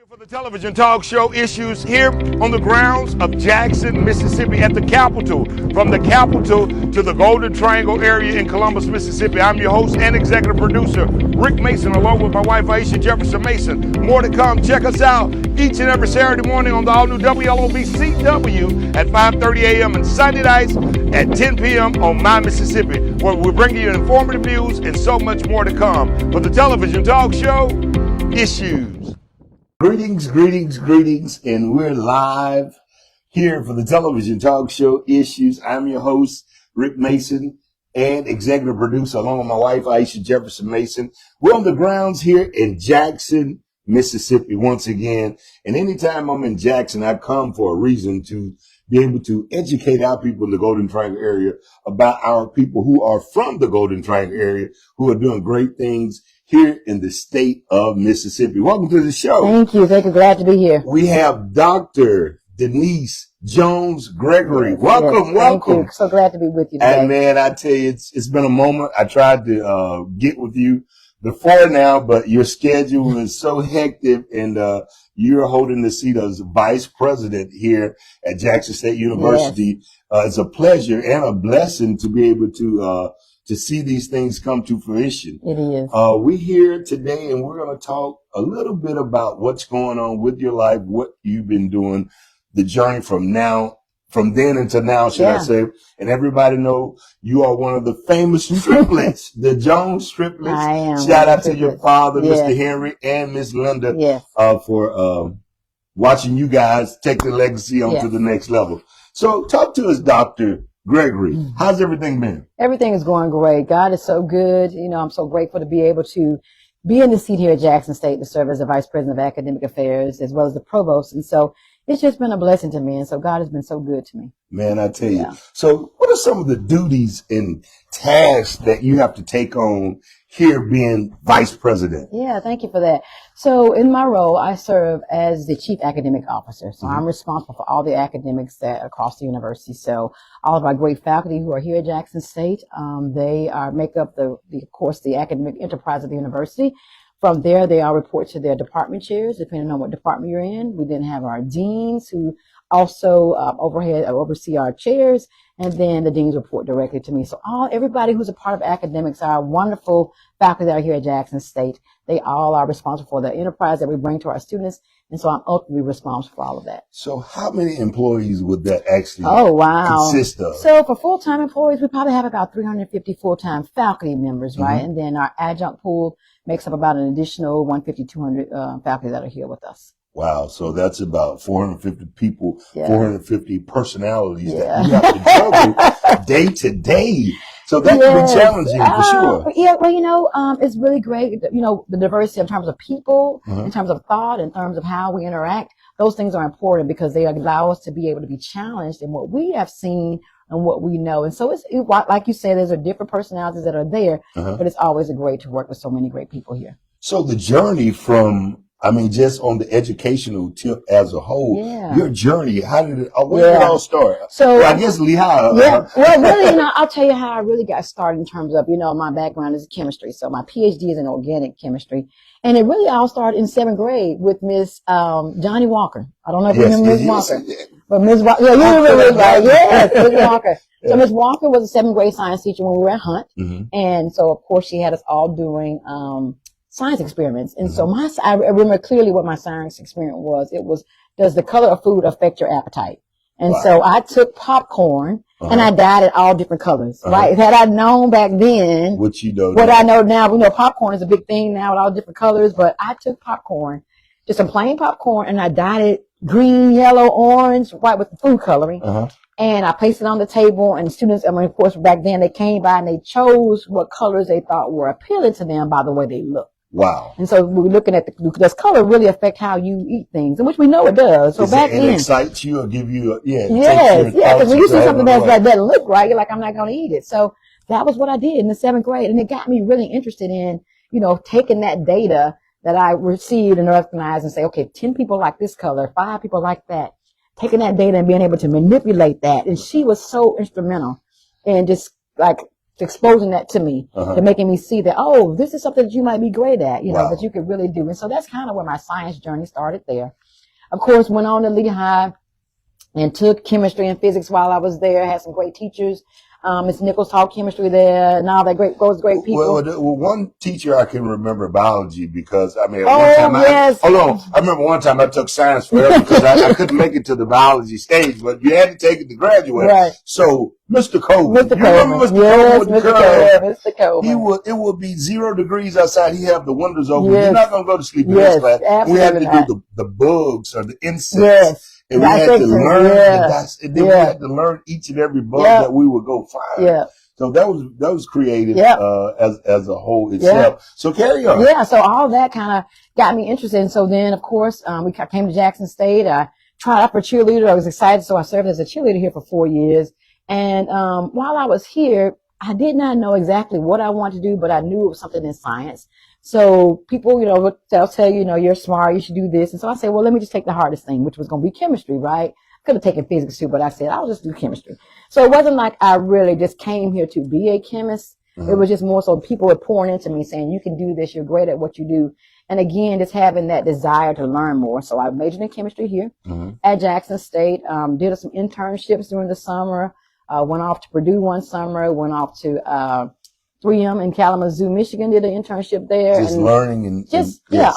For the television talk show Issues here on the grounds of Jackson, Mississippi, at the Capitol. From the Capitol to the Golden Triangle area in Columbus, Mississippi. I'm your host and executive producer, Rick Mason, along with my wife, Aisha Jefferson Mason. More to come. Check us out each and every Saturday morning on the all-new WLOB CW at 5:30 a.m. and Sunday nights at 10 p.m. on My Mississippi, where we're bringing you informative news and so much more to come. For the television talk show Issues. Greetings, and we're live here for the television talk show Issues. I'm your host, Rick Mason, and executive producer, along with my wife, Aisha Jefferson Mason. We're on the grounds here in Jackson, Mississippi, once again. And anytime I'm in Jackson, I come for a reason to be able to educate our people in the Golden Triangle area about our people who are from the Golden Triangle area, who are doing great things here in the state of Mississippi. Welcome to the show. Thank you. Glad to be here. We have Dr. Denise Jones Gregory. Welcome. Thank you. So glad to be with you today. And man, I tell you, it's been a moment. I tried to get with you before now, but your schedule is so hectic, and you're holding the seat as vice president here at Jackson State University. Yes. It's a pleasure and a blessing to be able to see these things come to fruition. It is. We're here today, and we're going to talk a little bit about what's going on with your life, what you've been doing, the journey from then until now, should I say. And everybody know you are one of the famous triplets, the Jones triplets. I am. Shout out to your father, Mr. Henry, and Miss Linda, for watching you guys take the legacy on to the next level. So talk to us, Dr. Gregory. How's everything been? Everything is going great. God is so good. You know, I'm so grateful to be able to be in the seat here at Jackson State to serve as the Vice President of Academic Affairs as well as the Provost. And so it's just been a blessing to me. And so God has been so good to me. Man, I tell you. So what are some of the duties and tasks that you have to take on here being Vice President? Yeah, thank you for that. So in my role, I serve as the Chief Academic Officer. So I'm responsible for all the academics that across the university. So all of our great faculty who are here at Jackson State, they make up of course, the academic enterprise of the university. From there, they all report to their department chairs, depending on what department you're in. We then have our deans who also oversee our chairs, and then the deans report directly to me. So everybody who's a part of academics, our wonderful faculty that are here at Jackson State, they all are responsible for the enterprise that we bring to our students, and so I'm ultimately responsible for all of that. So how many employees would that actually consist of? So for full-time employees, we probably have about 350 full-time faculty members, right? And then our adjunct pool makes up about an additional 150, 200 faculty that are here with us. Wow. So that's about 450 people, 450 personalities that you have to juggle day to day. So that can be challenging for sure. Yeah, well, it's really great. The diversity in terms of people, in terms of thought, in terms of how we interact. Those things are important because they allow us to be able to be challenged in what we have seen and what we know. And so it's like you said, there's different personalities that are there, but it's always great to work with so many great people here. So the journey from, just on the educational tip as a whole, your journey, where did it all start? So I guess Lehigh. Well, really, I'll tell you how I really got started in terms of, my background is chemistry. So my PhD is in organic chemistry. And it really all started in 7th grade with Miss Johnny Walker. I don't know if you remember Miss Walker. But Miss Walker, you remember Miss Walker. Yes, Miss Walker. So Miss Walker was a 7th grade science teacher when we were at Hunt. And so, of course, she had us all doing science experiments. And so I remember clearly what my science experiment was. It was, does the color of food affect your appetite? And so I took popcorn and I dyed it all different colors, right? Had I known back then what I know now, popcorn is a big thing now with all different colors, but I took popcorn, just some plain popcorn, and I dyed it green, yellow, orange, white with the food coloring. And I placed it on the table, and the students, of course, back then they came by and they chose what colors they thought were appealing to them by the way they looked. Wow. And so we're looking at does color really affect how you eat things? And which we know it does. So back then. It excites you or give you because when you see something that doesn't look right, you're like, I'm not going to eat it. So that was what I did in the 7th grade. And it got me really interested in, taking that data that I received and recognized and say, okay, 10 people like this color, 5 people like that. Taking that data and being able to manipulate that. And she was so instrumental in just exposing that to me, to making me see that, oh, this is something that you might be great at, you know, that you could really do. And so that's kind of where my science journey started there. Of course, went on to Lehigh and took chemistry and physics while I was there. Had some great teachers. Miss Nichols taught chemistry there, and all that those great people. Well, one teacher I can remember biology because I mean, one time I remember one time I took science forever because I couldn't make it to the biology stage, but you had to take it to graduate. Right. So, Mr. Coleman, Mr. Coleman, Mr. Coleman. It would be 0 degrees outside. He have the windows open. You're not going to go to sleep in his class. Absolutely we had to do the bugs or the insects. And we had to learn, we had to learn each and every bug that we would go find. Yeah. So that was created as a whole itself. So carry on. Yeah. So all that kind of got me interested. And so then, of course, I came to Jackson State. I tried out for cheerleader. I was excited, so I served as a cheerleader here for 4 years. And while I was here, I did not know exactly what I wanted to do, but I knew it was something in science. So people, you know, they'll tell you, you know, you're smart, you should do this. And so I said, well, let me just take the hardest thing, which was going to be chemistry, right? I could have taken physics too, but I said, I'll just do chemistry. So it wasn't like I really just came here to be a chemist. It was just more so people were pouring into me saying, you can do this, you're great at what you do. And again, just having that desire to learn more. So I majored in chemistry here at Jackson State, did some internships during the summer, went off to Purdue one summer, went off to 3M in Kalamazoo, Michigan, did an internship there. Just and learning and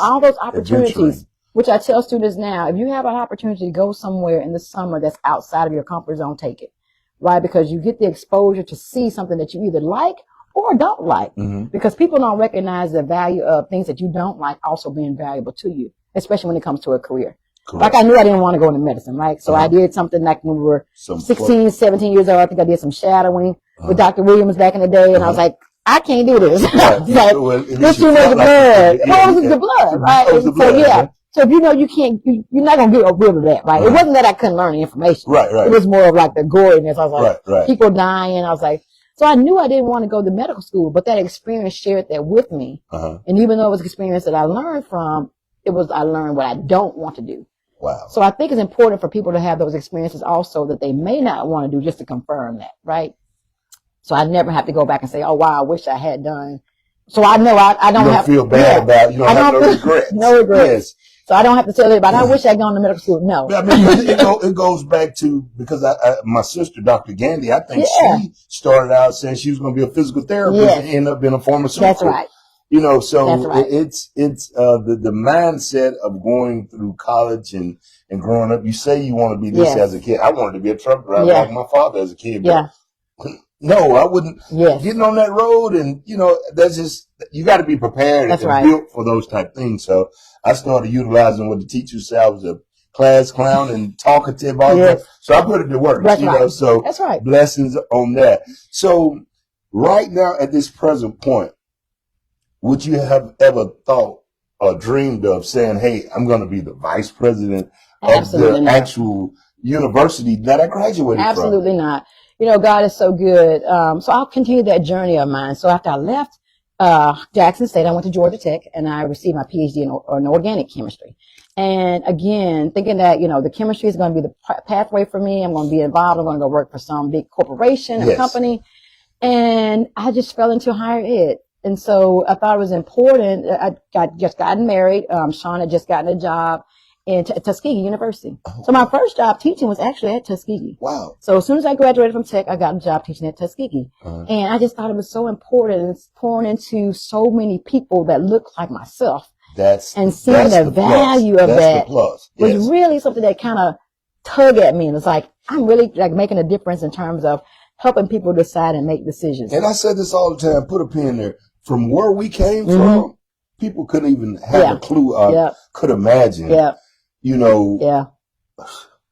all those opportunities, which I tell students now, if you have an opportunity to go somewhere in the summer that's outside of your comfort zone, take it, right? Because you get the exposure to see something that you either like or don't like, because people don't recognize the value of things that you don't like also being valuable to you, especially when it comes to a career. Correct. Like I knew I didn't want to go into medicine, right? So I did something like when we were 16, 17 years old. I think I did some shadowing with Dr. Williams back in the day, and I was like, I can't do this. Like, this too much blood. It was the blood, right? So if you know you can't, you're not going to get rid of that, right? It wasn't that I couldn't learn the information. Right. It was more of like the goriness. I was like, people dying. I was like, so I knew I didn't want to go to medical school, but that experience shared that with me. And even though it was an experience that I learned from, I learned what I don't want to do. Wow. So I think it's important for people to have those experiences also that they may not want to do, just to confirm that, right? So I never have to go back and say, oh, wow, I wish I had done. So I know I don't have to feel bad about it. You don't have no regrets. No regrets. Yes. So I don't have to tell everybody, I wish I had gone to medical school. No. I mean, it goes back to, because my sister, Dr. Gandy, I think she started out saying she was going to be a physical therapist and ended up being a pharmaceutical. That's right. You know, so it's the mindset of going through college and growing up. You say you want to be this as a kid. I wanted to be a truck driver like my father as a kid. But no, I wouldn't. Getting on that road and, you know, that's just, you got to be prepared and built for those type things. So I started utilizing what the teachers said. I was a class clown and talkative all that. So I put it to work. That's you right. know, so that's right. Blessings on that. So right now at this present point, would you have ever thought or dreamed of saying, hey, I'm going to be the vice president of the actual university that I graduated from? Absolutely not. You know, God is so good. So I'll continue that journey of mine. So after I left Jackson State, I went to Georgia Tech and I received my PhD in organic chemistry. And again, thinking that, you know, the chemistry is going to be the pathway for me. I'm going to be involved. I'm going to go work for some big corporation and company. And I just fell into higher ed. And so I thought it was important. I just gotten married. Sean had just gotten a job in Tuskegee University. So my first job teaching was actually at Tuskegee. Wow. So as soon as I graduated from Tech, I got a job teaching at Tuskegee. And I just thought it was so important. And it's pouring into so many people that look like myself. And seeing the value of that was really something that kind of tugged at me. And it's like, I'm really like making a difference in terms of helping people decide and make decisions. And I said this all the time, put a pin there. From where we came from, people couldn't even have a clue or could imagine. You know,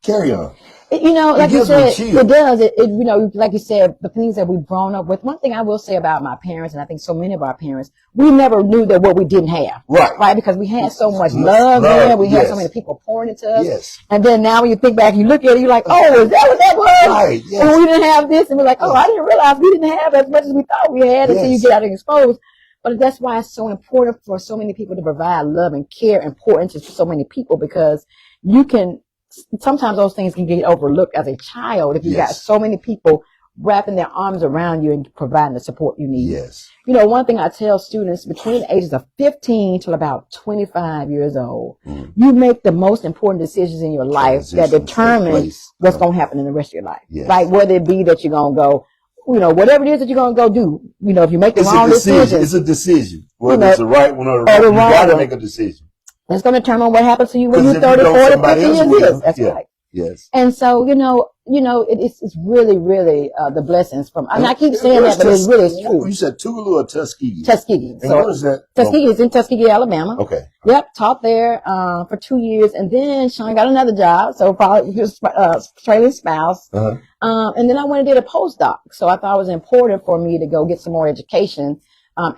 carry on. You know, like you said, it does. It, you know, like you said, the things that we've grown up with. One thing I will say about my parents, and I think so many of our parents, we never knew that what we didn't have. Right. Because we had so much love there. We had so many people pouring into us. And then now when you think back, you look at it, you're like, oh, is that what that was? Right. Yes. And we didn't have this. And we're like, oh, I didn't realize we didn't have as much as we thought we had until you get out and exposed. But that's why it's so important for so many people to provide love and care and pour into so many people, because you can, sometimes those things can get overlooked as a child if you got so many people wrapping their arms around you and providing the support you need. Yes. You know, one thing I tell students between the ages of 15 till about 25 years old, you make the most important decisions in your life that Transitions take determine place. what's going to happen in the rest of your life. Yes. Right? Whether it be that you're going to go, you know, whatever it is that you're going to go do, you know, if you make the It's wrong a decision. decision, It's a decision. Whether know, it's the right one or the or wrong the one, you wrong got to one. make a decision. it's going to determine what happens to you when 'Cause you're if you 30, don't, 40, somebody 50 else years. will. That's Yeah. right. Yes. And so, it's really, really the blessings from, and I keep saying that, but it's really true. You said Tulu or Tuskegee? Tuskegee. And So what is that? Tuskegee is in Tuskegee, Alabama. Okay. Yep, taught there for 2 years, and then Sean got another job, so probably his trailing spouse. Uh-huh. And then I went and did a postdoc. So I thought it was important for me to go get some more education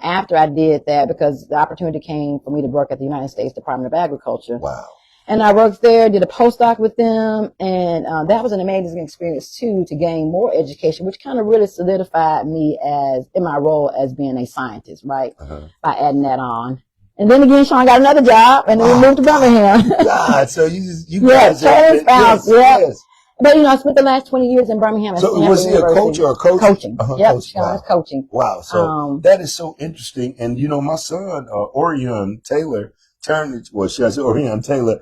after I did that, because the opportunity came for me to work at the United States Department of Agriculture. Wow. And I worked there, did a postdoc with them, and that was an amazing experience too, to gain more education, which kind of really solidified me in my role as being a scientist, right? Uh-huh. By adding that on. And then again, Sean got another job, and then we moved to Birmingham. God, so you Yeah, guys have trailing spouse, yeah. yes. But I spent the last 20 years in Birmingham. At So Stanford was he a coach University. or a coach? Coaching. Uh-huh, Yep, coach. Sean was Wow. coaching. Wow. So that is so interesting. And my son, Orion Taylor, Orion Taylor,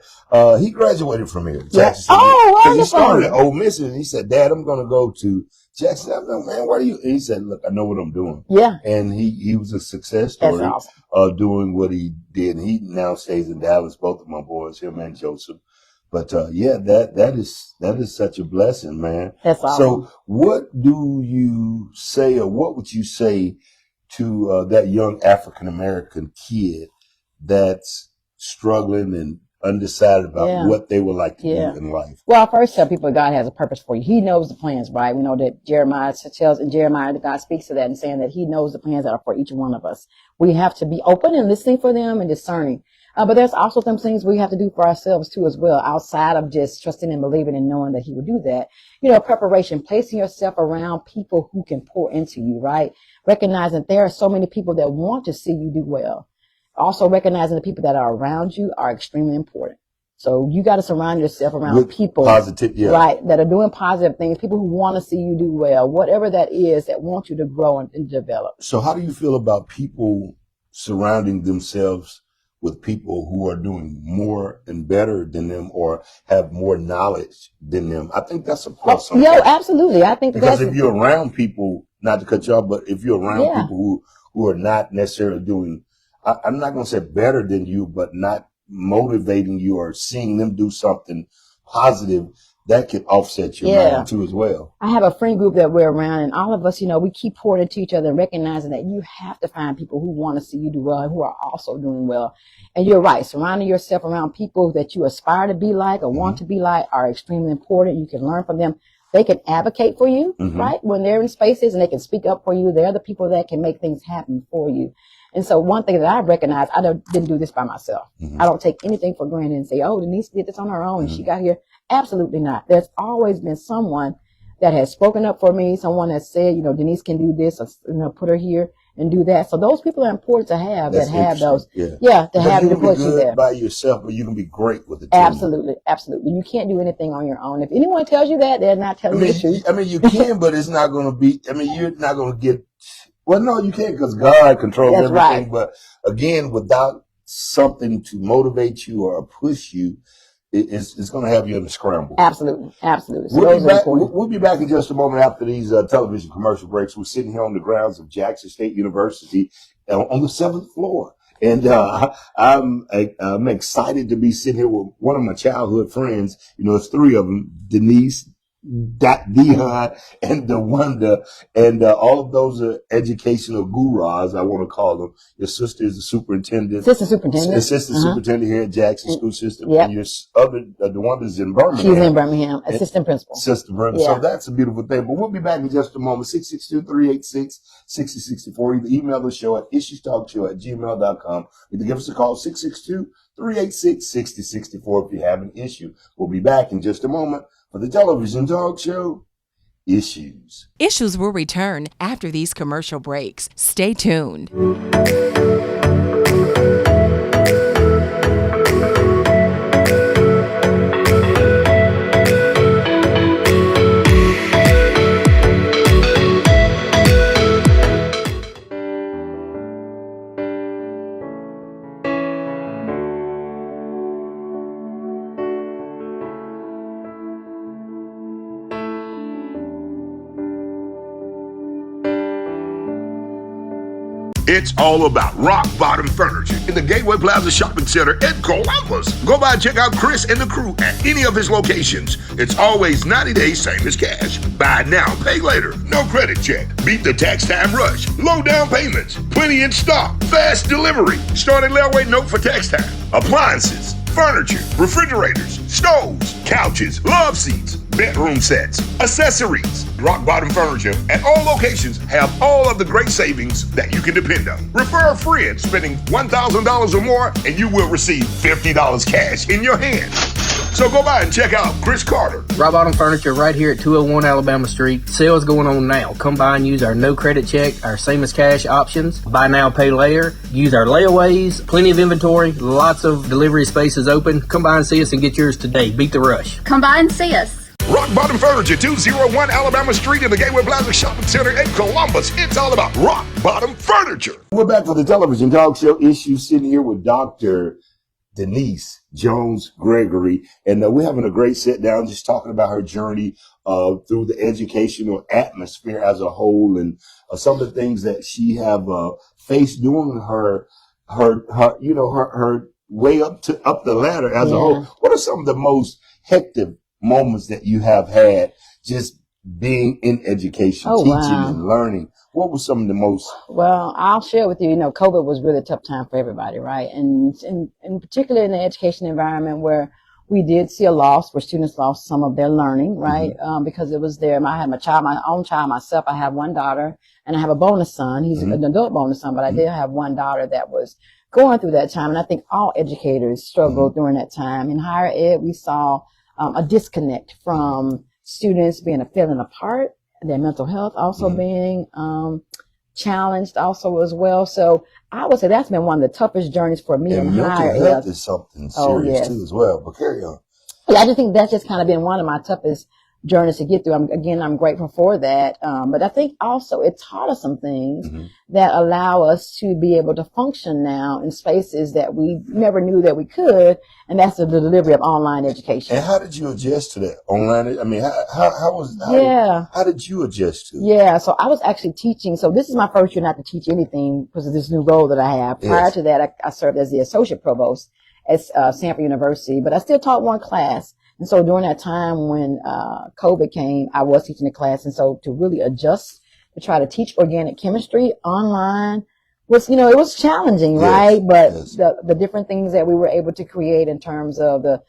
he graduated from here. Jackson City. Oh, Because he started at wonderful. Ole Miss, and he said, "Dad, I'm going to go to Jackson." I'm like, "Man, why do you?" And he said, "Look, I know what I'm doing." Yeah, And he was a success that's story awesome. doing what he did. And he now stays in Dallas, both of my boys, him and Joseph. But that is such a blessing, man. That's awesome. So what do you say, or what would you say to that young African American kid that's struggling and undecided about Yeah. what they would like to Yeah. do in life? Well, I first tell people God has a purpose for you. He knows the plans, right? We know that Jeremiah tells in Jeremiah that God speaks to that and saying that he knows the plans that are for each one of us. We have to be open and listening for them and discerning. But there's also some things we have to do for ourselves too as well, outside of just trusting and believing and knowing that he will do that. Preparation, placing yourself around people who can pour into you, right? Recognizing that there are so many people that want to see you do well. Also recognizing the people that are around you are extremely important. So you got to surround yourself around With people, positive, yeah. right, that are doing positive things, people who want to see you do well, whatever that is, that want you to grow and develop. So how do you feel about people surrounding themselves with people who are doing more and better than them, or have more knowledge than them? I think that's a plus. Absolutely. I think Because that's if you're around people, not to cut you off, but if you're around Yeah. people who are not necessarily doing, I'm not going to say better than you, but not motivating you or seeing them do something positive, that can offset your Yeah. mind too as well. I have a friend group that we're around, and all of us, we keep pouring into each other and recognizing that you have to find people who want to see you do well and who are also doing well. And you're right. Surrounding yourself around people that you aspire to be like or want to be like are extremely important. You can learn from them. They can advocate for you, right? When they're in spaces, and they can speak up for you. They're the people that can make things happen for you. And so one thing that I recognize, didn't do this by myself. I don't take anything for granted and say, oh, Denise did this on her own and she got here. Absolutely not. There's always been someone that has spoken up for me, someone that said, Denise can do this, or, put her here and do that. So those people are important to have, That's that have those. interesting. Yeah, to Because have you to can be put you good there. by yourself, but you can be great with the team. Absolutely. Absolutely. You can't do anything on your own. If anyone tells you that, they're not telling you the truth. You can, but it's not going to be, you're not going to get, well, no, you can't, because God controls That's everything. right. But again, without something to motivate you or push you, it's going to have you in a scramble. Absolutely. Absolutely. So We'll those be, are back, important. we'll be back in just a moment after these television commercial breaks. We're sitting here on the grounds of Jackson State University on the 7th floor. And I'm excited to be sitting here with one of my childhood friends. It's three of them: Denise, Dion, and DeWanda. And all of those are educational gurus, I want to call them. Your sister is the superintendent. Assistant superintendent. Assistant superintendent here at Jackson School System. Yep. And your other, DeWanda's in Birmingham. She's in Birmingham, assistant principal. System, right? Yeah. So that's a beautiful thing. But we'll be back in just a moment. 662-386-6064. Either email the show at issuestalkshow@gmail.com. Either give us a call, 662-386-6064 if you have an issue. We'll be back in just a moment for the television talk show, Issues. Issues will return after these commercial breaks. Stay tuned. It's all about rock bottom furniture in the Gateway Plaza Shopping Center in Columbus. Go by and check out Chris and the crew at any of his locations. It's always 90 days, same as cash. Buy now, pay later, no credit check. Beat the tax time rush. Low down payments, plenty in stock, fast delivery. Starting layaway note for tax time. Appliances, furniture, refrigerators, stoves, couches, love seats, bedroom sets, accessories. Rock Bottom Furniture at all locations have all of the great savings that you can depend on. Refer a friend spending $1,000 or more and you will receive $50 cash in your hand. So go by and check out Chris Carter. Rock Bottom Furniture right here at 201 Alabama Street. Sales going on now. Come by and use our no credit check, our same as cash options. Buy now, pay later. Use our layaways. Plenty of inventory. Lots of delivery spaces open. Come by and see us and get yours today. Beat the rush. Come by and see us. Rock Bottom Furniture, 201 Alabama Street in the Gateway Plaza Shopping Center in Columbus. It's all about Rock Bottom Furniture. We're back for the television talk show Issues, sitting here with Dr. Denise Jones Gregory, and we're having a great sit down just talking about her journey through the educational atmosphere as a whole, and some of the things that she have faced during her way up the ladder as a whole. What are some of the most hectic moments that you have had just being in education, teaching and learning? What were some of the most? Well, I'll share with you, COVID was really a tough time for everybody, right? And in particular in the education environment where we did see a loss, where students lost some of their learning, right? Because it was there. I had my own child myself. I have one daughter and I have a bonus son. He's an adult bonus son, but I did have one daughter that was going through that time. And I think all educators struggled during that time. In higher ed, we saw a disconnect from students feeling apart, their mental health also being challenged also as well. So I would say that's been one of the toughest journeys for me in higher ed. Mental health is something serious too as well, but carry on. Yeah, I just think that's just kind of been one of my toughest journeys to get through. I'm grateful for that. But I think also it taught us some things that allow us to be able to function now in spaces that we never knew that we could. And that's the delivery of online education. And how did you adjust to that online? I mean, how did you adjust to it? Yeah. So I was actually teaching. So this is my first year not to teach anything because of this new role that I have. Prior to that, I served as the associate provost at Stanford University, but I still taught one class. And so during that time when COVID came, I was teaching the class. And so to really adjust to try to teach organic chemistry online was, it was challenging, right? But the different things that we were able to create in terms of the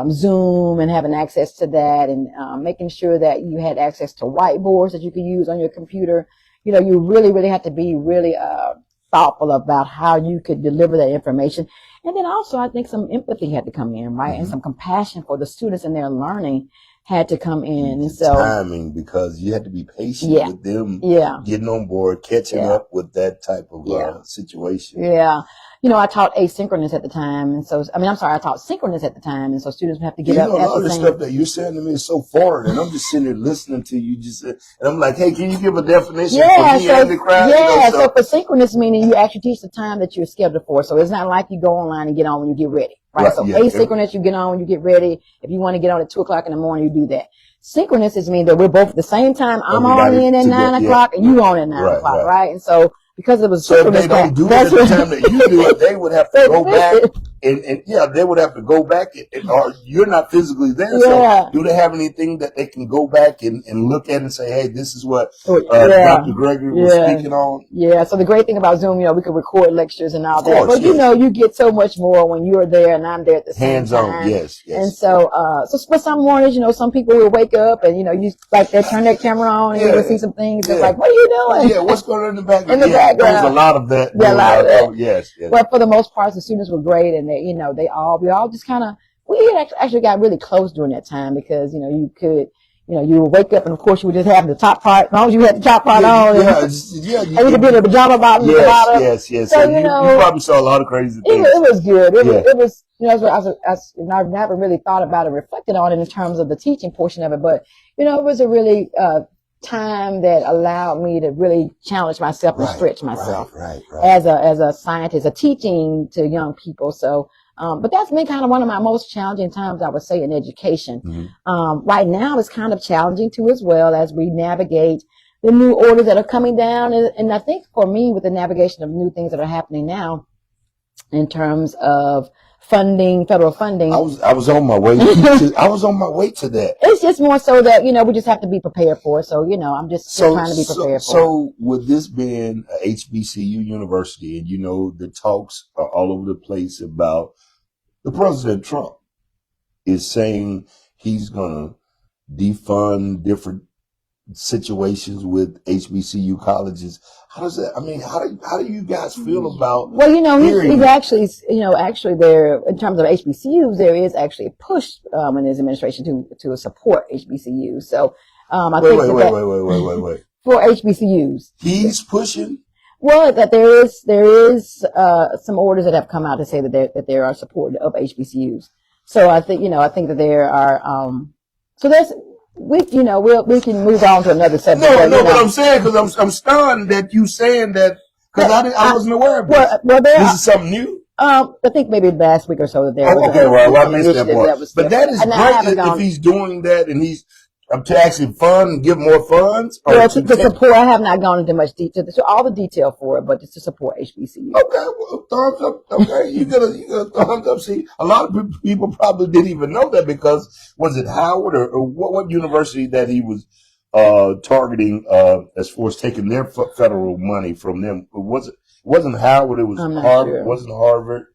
Zoom and having access to that, and making sure that you had access to whiteboards that you could use on your computer. You really, really had to be really thoughtful about how you could deliver that information. And then also, I think some empathy had to come in, right? And some compassion for the students and their learning had to come in. And so timing, because you had to be patient with them getting on board, catching up with that type of situation. Yeah. I taught asynchronous at the time. And so, I taught synchronous at the time. And so students would have to get up at the same. A lot of the stuff that you're saying to me is so foreign. And I'm just sitting there listening to you and I'm like, hey, can you give a definition for me and the crowd? So for synchronous, meaning you actually teach the time that you're scheduled for. So it's not like you go online and get on when you get ready. Right. So asynchronous, you get on when you get ready. If you want to get on at 2:00 in the morning, you do that. Synchronous is mean that we're both at the same time. I'm on in at 9 o'clock and you on at 9 o'clock, right? And so because it was if they don't do it at the time that you do it, they would have to go back and they would have to go back or you're not physically there. So do they have anything that they can go back and look at and say, hey, this is what Dr. Gregory was speaking on? Yeah. So the great thing about Zoom, we could record lectures and all that. But you get so much more when you're there and I'm there at the same time. Hands on, yes. And so for some mornings, some people will wake up and, you they turn their camera on and you will see some things. It's like, what are you doing? Yeah, what's going on in the background? There's a lot of that. Yeah, a lot of that. Yes. But for the most part, the students were great, and we all just kind of, we actually got really close during that time because, you could, you would wake up and of course you would just have the top part, as long as you had the top part on. And you could be in a pajama bottom at the bottom. Yes. So you probably saw a lot of crazy things. It was good. It was, I've never really thought about it, reflected on it in terms of the teaching portion of it, but, it was a really, time that allowed me to really challenge myself and stretch myself as a scientist, teaching to young people. So, but that's been kind of one of my most challenging times, I would say, in education. Right now it's kind of challenging too, as well as we navigate the new orders that are coming down. And I think for me, with the navigation of new things that are happening now in terms of funding, federal funding, I was on my way. I was on my way to that. it's just more so that, we just have to be prepared for it. So, I'm just trying to be prepared for it. So with this being a HBCU university, and the talks are all over the place about the President Trump is saying he's gonna defund different situations with HBCU colleges. How does that? I mean, how do you guys feel about? Well, hearing he's actually, actually there in terms of HBCUs, there is actually a push in his administration to support HBCUs. So, I think wait. for HBCUs, He's pushing. well, that there is some orders that have come out to say that there are support of HBCUs. So I think that there are so there's. We can move on to another subject. No, but I'm saying because I'm stunned that you saying that because I wasn't aware of this. Well, this is something new. I think maybe last week or so that there was. Okay, well, I missed that part. But that is and I haven't great gone, if he's doing that and he's to actually fund and give more funds. Or well, to support, I have not gone into much detail, so all the detail for it, but just to support HBCU. Okay, well, thumbs up. Okay, you got a thumbs up. See, a lot of people probably didn't even know that because was it Howard or what university that he was targeting as far as taking their federal money from them? It wasn't Howard. It was Harvard. Sure. It wasn't Harvard.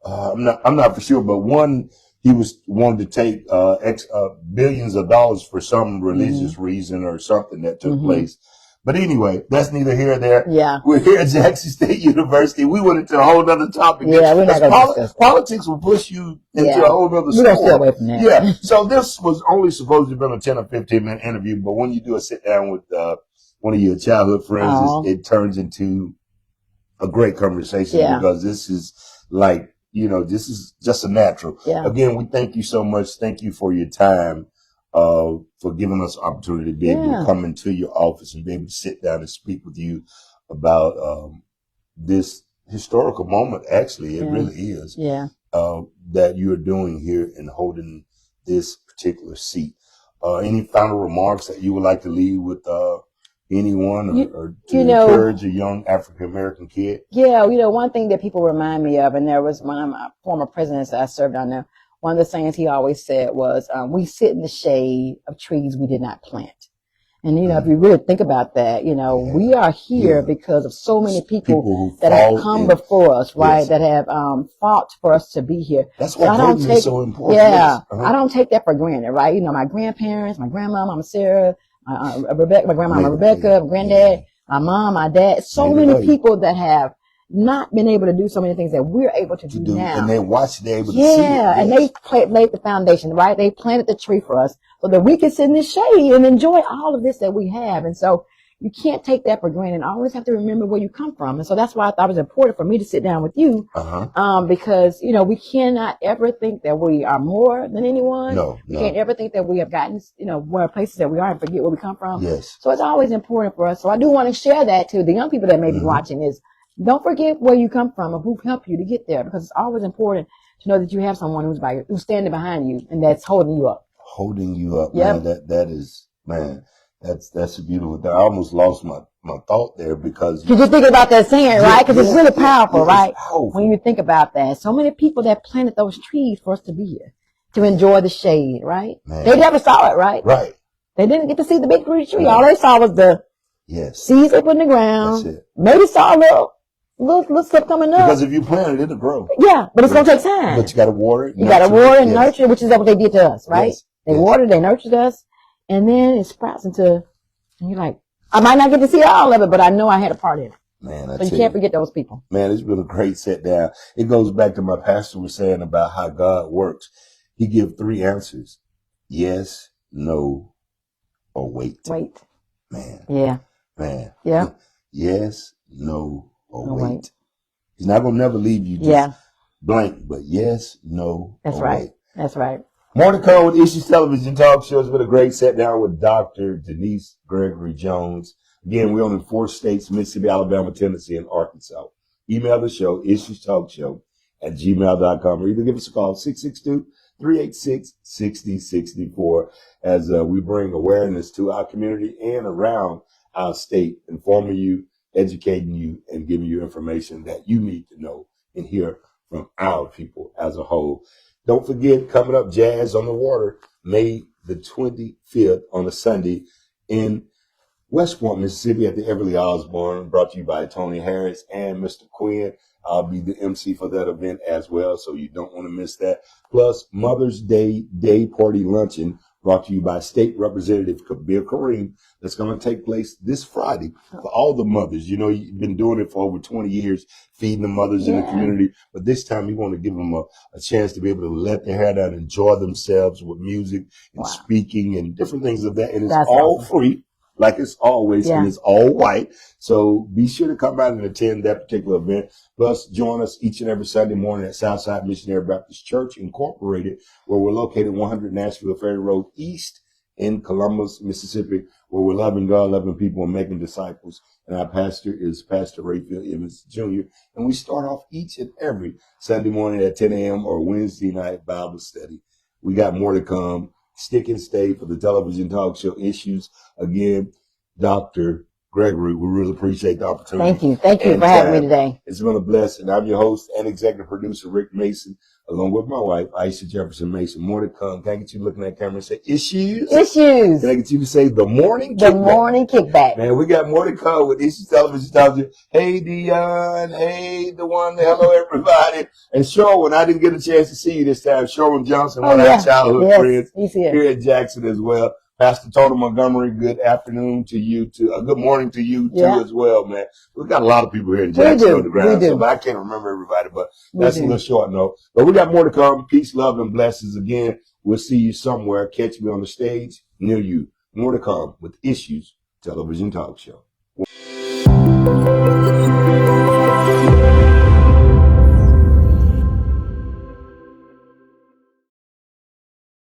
I'm not for sure, but one he was wanted to take billions of dollars for some religious reason or something that took place. But anyway, that's neither here nor there. Yeah. We're here at Jackson State University. We went into a whole other topic. Yeah, we're not going to discuss that. Politics will push you into a whole other We're going to stay away from that. Yeah. So this was only supposed to have been a 10 or 15 minute interview, but when you do a sit down with one of your childhood friends, it turns into a great conversation because this is like, this is just a natural. Yeah. Again, we thank you so much. Thank you for your time, for giving us the opportunity to be able to come into your office and be able to sit down and speak with you about, this historical moment. Actually, it really is. Yeah. That you're doing here and holding this particular seat. Any final remarks that you would like to leave with, anyone or to encourage a young African American kid? Yeah, one thing that people remind me of, and there was one of my former presidents that I served under, one of the things he always said was, we sit in the shade of trees we did not plant. And, if you really think about that, we are here because of so many people that have come before us, right? Yes. That have fought for us to be here. That's why greatness is so important. Yeah. I don't take that for granted, right? My grandparents, my grandma, Mama Sarah, Rebecca, my grandma, Rebecca, my granddad, my mom, my dad, so many people that have not been able to do so many things that we're able to do now. And they're able to see it. Yes. And they laid the foundation, right? They planted the tree for us so that we can sit in the shade and enjoy all of this that we have. And so you can't take that for granted. I always have to remember where you come from. And so that's why I thought it was important for me to sit down with you. Because, we cannot ever think that we are more than anyone. No. We can't ever think that we have gotten, where places that we are and forget where we come from. Yes. So it's always important for us. So I do want to share that to the young people that may be watching is don't forget where you come from or who helped you to get there, because it's always important to know that you have someone who's standing behind you and that's holding you up. Holding you up, man. That is, man. That's a beautiful thing. I almost lost my thought there because you think about that saying, right? Because it's really powerful, right? It's powerful. When you think about that, so many people that planted those trees for us to be here, to enjoy the shade, right? Man. They never saw it, right? Right. They didn't get to see the big fruit tree. All they saw was the seeds they put in the ground. That's it. Maybe saw a little stuff coming up. Because if you plant it, it'll grow. Yeah, but it's gonna take time. But you got to water it. You got to water and nurture, which is what they did to us, right? Yes. They watered, they nurtured us, and then it sprouts into. And you're like, I might not get to see all of it, but I know I had a part in it. Man, so you can't forget those people. Man, it's been a great sit down. It goes back to my pastor was saying about how God works. He gives 3 answers: yes, no, or wait. Wait. Man. Yeah. Man. Yeah. Yes, no, or wait. He's not gonna never leave you just blank, but yes, no, That's or right. wait. That's right. More to come with Issues Television Talk Show. It's been a great sit down with Dr. Denise Gregory Jones. Again, we're on in 4 states: Mississippi, Alabama, Tennessee, and Arkansas. Email the show, issuestalkshow@gmail.com, or either give us a call, 662-386-6064, as we bring awareness to our community and around our state, informing you, educating you, and giving you information that you need to know and hear from our people as a whole. Don't forget, coming up, Jazz on the Water, May the 25th on a Sunday in West Point, Mississippi at the Everly Osborne, brought to you by Tony Harris and Mr. Quinn. I'll be the MC for that event as well, so you don't want to miss that. Plus, Mother's Day Day Party Luncheon, brought to you by State Representative Kabir Kareem. That's going to take place this Friday for all the mothers. You know, you've been doing it for over 20 years, feeding the mothers in the community. But this time, you want to give them a chance to be able to let their hair down, enjoy themselves with music and speaking and different things of that. And it's all free, like it's always, and it's all white. So be sure to come out and attend that particular event. Plus, join us each and every Sunday morning at Southside Missionary Baptist Church Incorporated, where we're located 100 Nashville Ferry Road East in Columbus, Mississippi, where we're loving God, loving people, and making disciples. And our pastor is Pastor Rayfield Evans Jr. And we start off each and every Sunday morning at 10 a.m. or Wednesday night Bible study. We got more to come. Stick and stay for the television talk show Issues. Again, Dr. Gregory, we really appreciate the opportunity. Thank you. Thank you for having me today. It's been a blessing. I'm your host and executive producer, Rick Mason, along with my wife, Aisha Jefferson Mason. More to come. Can I get you looking at camera and say Issues? Issues. Can I get you to say the morning The kickback? morning kickback. Man, we got more to come with Issues Television Talk Show. Hey, Dion. Hey, the one. Hello, everybody. And Sherwin, I didn't get a chance to see you this time. Sherwin Johnson, one of our childhood friends He's here. here at Jackson as well. Pastor Tony Montgomery, good afternoon to you, good morning to you too as well, man. We've got a lot of people here in Jackson on the ground, so I can't remember everybody, but that's a little short note. But we got more to come. Peace, love, and blessings again. We'll see you somewhere. Catch me on the stage near you. More to come with Issues Television Talk Show.